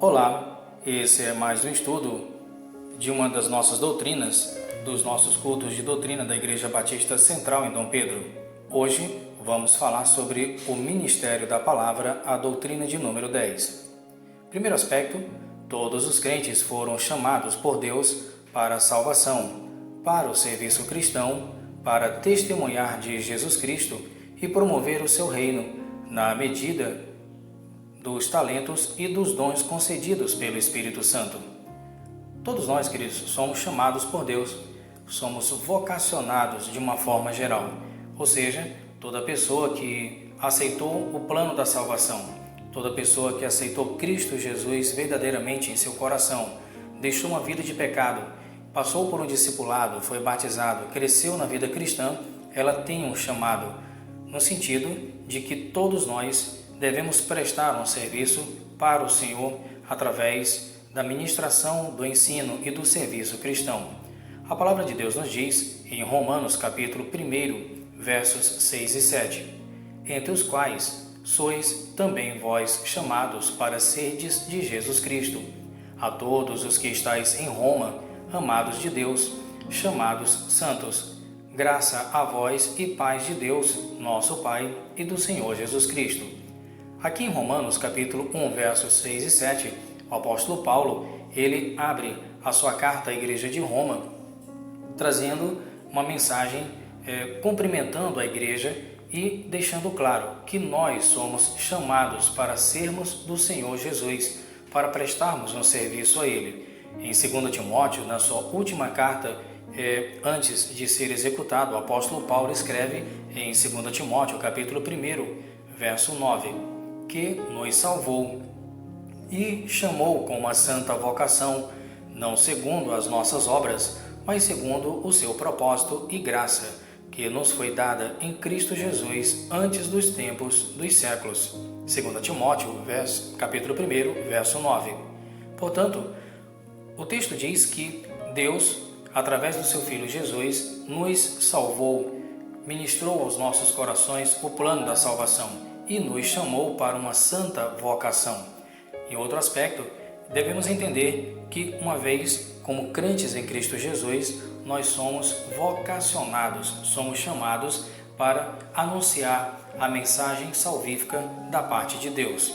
Olá, esse é mais um estudo de uma das nossas doutrinas, dos nossos cultos de doutrina da Igreja Batista Central em Dom Pedro. Hoje vamos falar sobre o ministério da palavra, a doutrina de número 10. Primeiro aspecto, todos os crentes foram chamados por Deus para a salvação, para o serviço cristão, para testemunhar de Jesus Cristo e promover o seu reino na medida dos talentos e dos dons concedidos pelo Espírito Santo. Todos nós, queridos, somos chamados por Deus, somos vocacionados de uma forma geral, ou seja, toda pessoa que aceitou o plano da salvação, toda pessoa que aceitou Cristo Jesus verdadeiramente em seu coração, deixou uma vida de pecado, passou por um discipulado, foi batizado, cresceu na vida cristã, ela tem um chamado, no sentido de que todos nós devemos prestar um serviço para o Senhor através da ministração, do ensino e do serviço cristão. A palavra de Deus nos diz, em Romanos capítulo 1, versos 6 e 7, entre os quais sois também vós chamados para serdes de Jesus Cristo, a todos os que estáis em Roma, amados de Deus, chamados santos, graça a vós e paz de Deus, nosso Pai, e do Senhor Jesus Cristo. Aqui em Romanos capítulo 1, versos 6 e 7, o apóstolo Paulo, ele abre a sua carta à igreja de Roma, trazendo uma mensagem cumprimentando a igreja e deixando claro que nós somos chamados para sermos do Senhor Jesus, para prestarmos um serviço a Ele. Em 2 Timóteo, na sua última carta, antes de ser executado, o apóstolo Paulo escreve em 2 Timóteo, capítulo 1, verso 9, que nos salvou e chamou com uma santa vocação, não segundo as nossas obras, mas segundo o seu propósito e graça, que nos foi dada em Cristo Jesus antes dos tempos dos séculos. 2 Timóteo, capítulo 1, verso 9. Portanto, o texto diz que Deus, através do seu Filho Jesus, nos salvou, ministrou aos nossos corações o plano da salvação e nos chamou para uma santa vocação. Em outro aspecto, devemos entender que, uma vez como crentes em Cristo Jesus, nós somos vocacionados, somos chamados para anunciar a mensagem salvífica da parte de Deus.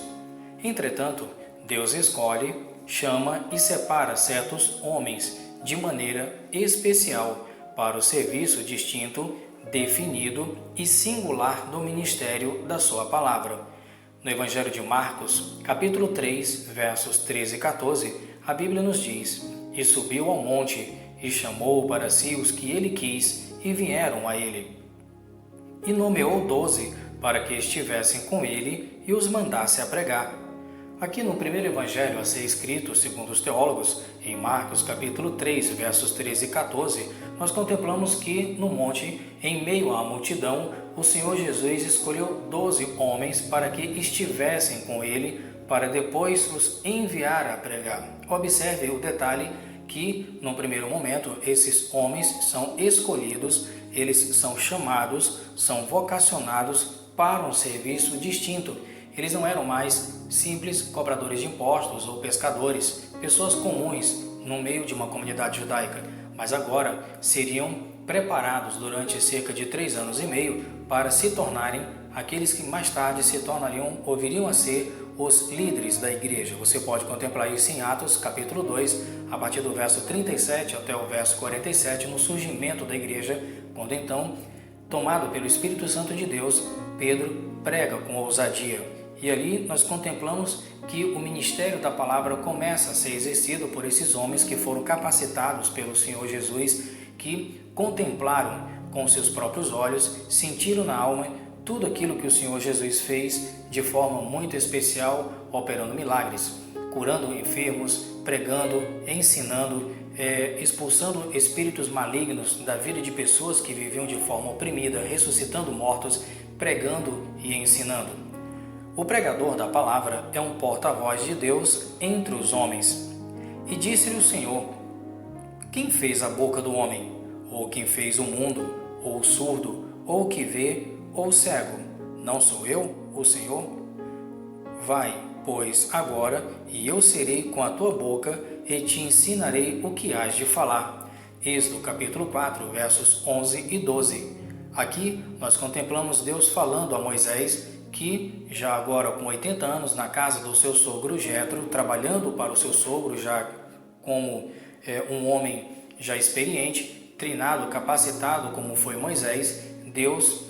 Entretanto, Deus escolhe, chama e separa certos homens de maneira especial para o serviço distinto, definido e singular do ministério da sua palavra. No Evangelho de Marcos, capítulo 3, versos 13 e 14, a Bíblia nos diz: E subiu ao monte, e chamou para si os que ele quis, e vieram a ele. E nomeou 12, para que estivessem com ele, e os mandasse a pregar. Aqui no primeiro evangelho a ser escrito, segundo os teólogos, em Marcos capítulo 3, versos 13 e 14, nós contemplamos que no monte, em meio à multidão, o Senhor Jesus escolheu 12 homens para que estivessem com ele, para depois os enviar a pregar. Observe o detalhe que, no primeiro momento, esses homens são escolhidos, eles são chamados, são vocacionados para um serviço distinto. Eles não eram mais simples cobradores de impostos ou pescadores, pessoas comuns no meio de uma comunidade judaica, mas agora seriam preparados durante cerca de 3 anos e meio para se tornarem aqueles que mais tarde se tornariam ou viriam a ser os líderes da igreja. Você pode contemplar isso em Atos capítulo 2, a partir do verso 37 até o verso 47, no surgimento da igreja, quando então, tomado pelo Espírito Santo de Deus, Pedro prega com ousadia. E ali nós contemplamos que o ministério da palavra começa a ser exercido por esses homens que foram capacitados pelo Senhor Jesus, que contemplaram com seus próprios olhos, sentiram na alma tudo aquilo que o Senhor Jesus fez de forma muito especial, operando milagres, curando enfermos, pregando, ensinando, expulsando espíritos malignos da vida de pessoas que viviam de forma oprimida, ressuscitando mortos, pregando e ensinando. O pregador da palavra é um porta-voz de Deus entre os homens. E disse-lhe o Senhor: Quem fez a boca do homem? Ou quem fez o mundo? Ou o surdo? Ou o que vê? Ou o cego? Não sou eu, o Senhor? Vai, pois agora eu serei com a tua boca e te ensinarei o que hás de falar. Êxodo capítulo 4, versos 11 e 12. Aqui nós contemplamos Deus falando a Moisés que, já agora com 80 anos na casa do seu sogro Jetro, trabalhando para o seu sogro já como um homem já experiente, treinado, capacitado como foi Moisés, Deus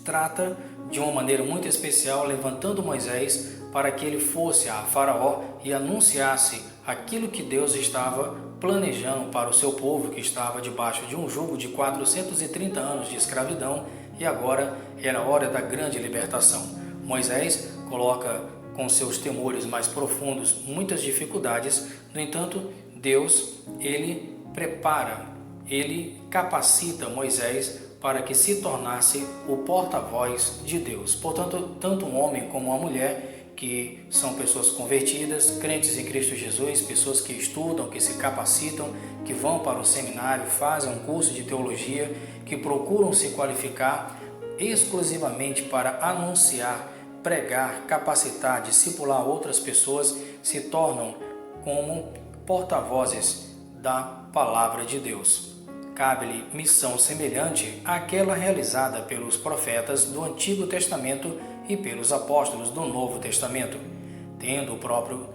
trata de uma maneira muito especial, levantando Moisés para que ele fosse a Faraó e anunciasse aquilo que Deus estava planejando para o seu povo, que estava debaixo de um jugo de 430 anos de escravidão, e agora era a hora da grande libertação. Moisés coloca com seus temores mais profundos muitas dificuldades, no entanto, Deus, ele prepara, ele capacita Moisés para que se tornasse o porta-voz de Deus. Portanto, tanto um homem como uma mulher, que são pessoas convertidas, crentes em Cristo Jesus, pessoas que estudam, que se capacitam, que vão para um seminário, fazem um curso de teologia, que procuram se qualificar exclusivamente para anunciar, pregar, capacitar, discipular outras pessoas, se tornam como porta-vozes da palavra de Deus. Cabe-lhe missão semelhante àquela realizada pelos profetas do Antigo Testamento e pelos apóstolos do Novo Testamento, tendo o próprio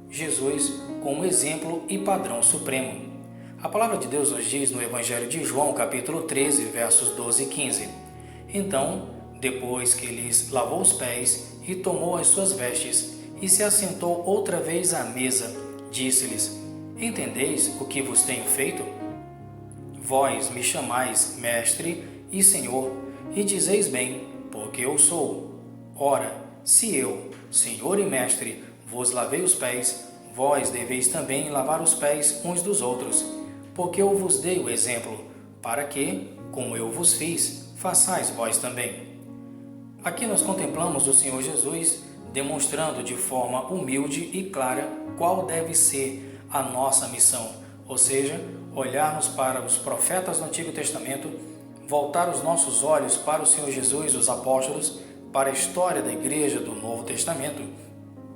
Jesus como exemplo e padrão supremo. A palavra de Deus nos diz no Evangelho de João, capítulo 13, versos 12 e 15. Então, depois que lhes lavou os pés e tomou as suas vestes e se assentou outra vez à mesa, disse-lhes: Entendeis o que vos tenho feito? Vós me chamais Mestre e Senhor, e dizeis bem, porque eu sou. Ora, se eu, Senhor e Mestre, vos lavei os pés, vós deveis também lavar os pés uns dos outros, porque eu vos dei o exemplo, para que, como eu vos fiz, façais vós também. Aqui nós contemplamos o Senhor Jesus demonstrando de forma humilde e clara qual deve ser a nossa missão, ou seja, olharmos para os profetas do Antigo Testamento, voltar os nossos olhos para o Senhor Jesus, os apóstolos, para a história da igreja do Novo Testamento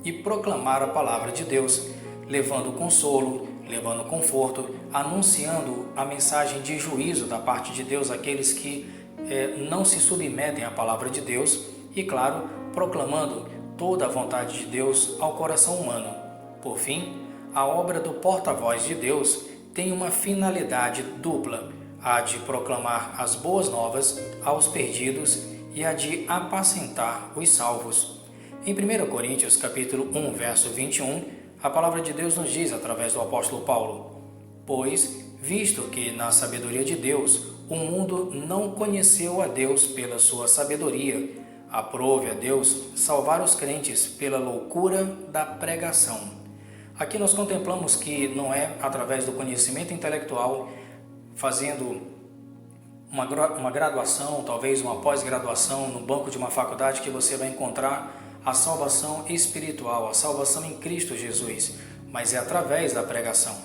e proclamar a palavra de Deus, levando consolo, levando conforto, anunciando a mensagem de juízo da parte de Deus àqueles que não se submetem à palavra de Deus e, claro, proclamando toda a vontade de Deus ao coração humano. Por fim, a obra do porta-voz de Deus tem uma finalidade dupla, a de proclamar as boas novas aos perdidos e a de apacentar os salvos. Em 1 Coríntios capítulo 1, verso 21, a palavra de Deus nos diz através do apóstolo Paulo: Pois, visto que na sabedoria de Deus o mundo não conheceu a Deus pela sua sabedoria, aprove a Deus salvar os crentes pela loucura da pregação. Aqui nós contemplamos que não é através do conhecimento intelectual, fazendo uma graduação, talvez uma pós-graduação no banco de uma faculdade, que você vai encontrar a salvação espiritual, a salvação em Cristo Jesus, mas é através da pregação.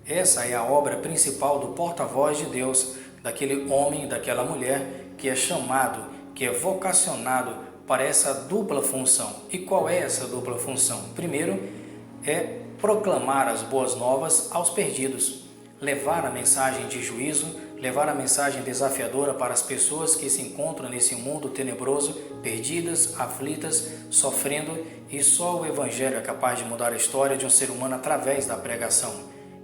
Essa é a obra principal do porta-voz de Deus, daquele homem, daquela mulher que é chamado, que é vocacionado para essa dupla função. E qual é essa dupla função? Primeiro, é proclamar as boas novas aos perdidos, levar a mensagem de juízo, levar a mensagem desafiadora para as pessoas que se encontram nesse mundo tenebroso, perdidas, aflitas, sofrendo, e só o Evangelho é capaz de mudar a história de um ser humano através da pregação.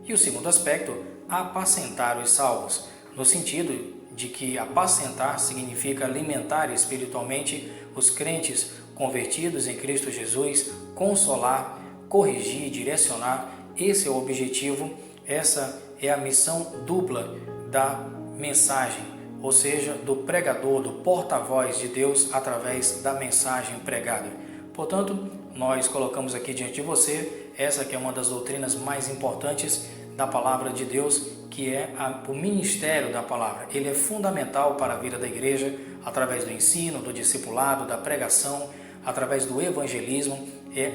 E o segundo aspecto, apacentar os salvos, no sentido de que apacentar significa alimentar espiritualmente os crentes convertidos em Cristo Jesus, consolar, corrigir, direcionar. Esse é o objetivo, essa é a missão dupla da mensagem, ou seja, do pregador, do porta-voz de Deus através da mensagem pregada. Portanto, nós colocamos aqui diante de você essa que é uma das doutrinas mais importantes da palavra de Deus, que é o ministério da palavra. Ele é fundamental para a vida da igreja, através do ensino, do discipulado, da pregação, através do evangelismo,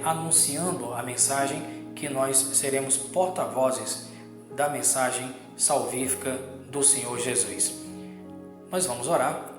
anunciando a mensagem, que nós seremos porta-vozes da mensagem salvífica do Senhor Jesus. Nós vamos orar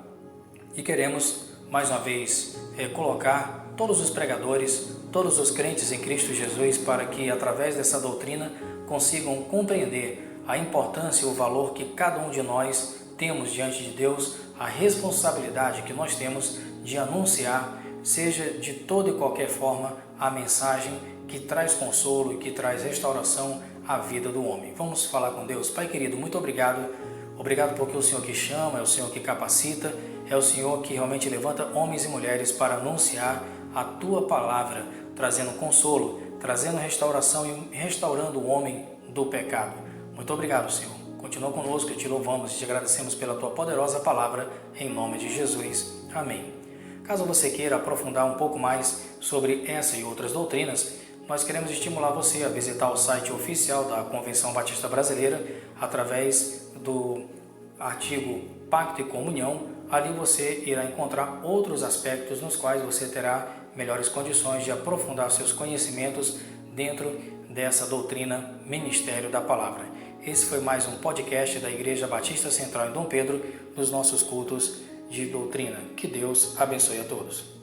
e queremos mais uma vez colocar todos os pregadores, todos os crentes em Cristo Jesus, para que através dessa doutrina consigam compreender a importância e o valor que cada um de nós temos diante de Deus, a responsabilidade que nós temos de anunciar, seja de toda e qualquer forma, a mensagem que traz consolo e que traz restauração à vida do homem. Vamos falar com Deus. Pai querido, muito obrigado. Obrigado porque é o Senhor que chama, é o Senhor que capacita, é o Senhor que realmente levanta homens e mulheres para anunciar a Tua palavra, trazendo consolo, trazendo restauração e restaurando o homem do pecado. Muito obrigado, Senhor. Continua conosco, te louvamos e te agradecemos pela Tua poderosa palavra, em nome de Jesus. Amém. Caso você queira aprofundar um pouco mais sobre essa e outras doutrinas, nós queremos estimular você a visitar o site oficial da Convenção Batista Brasileira através do artigo Pacto e Comunhão. Ali você irá encontrar outros aspectos nos quais você terá melhores condições de aprofundar seus conhecimentos dentro dessa doutrina Ministério da Palavra. Esse foi mais um podcast da Igreja Batista Central em Dom Pedro, dos nossos cultos de doutrina. Que Deus abençoe a todos.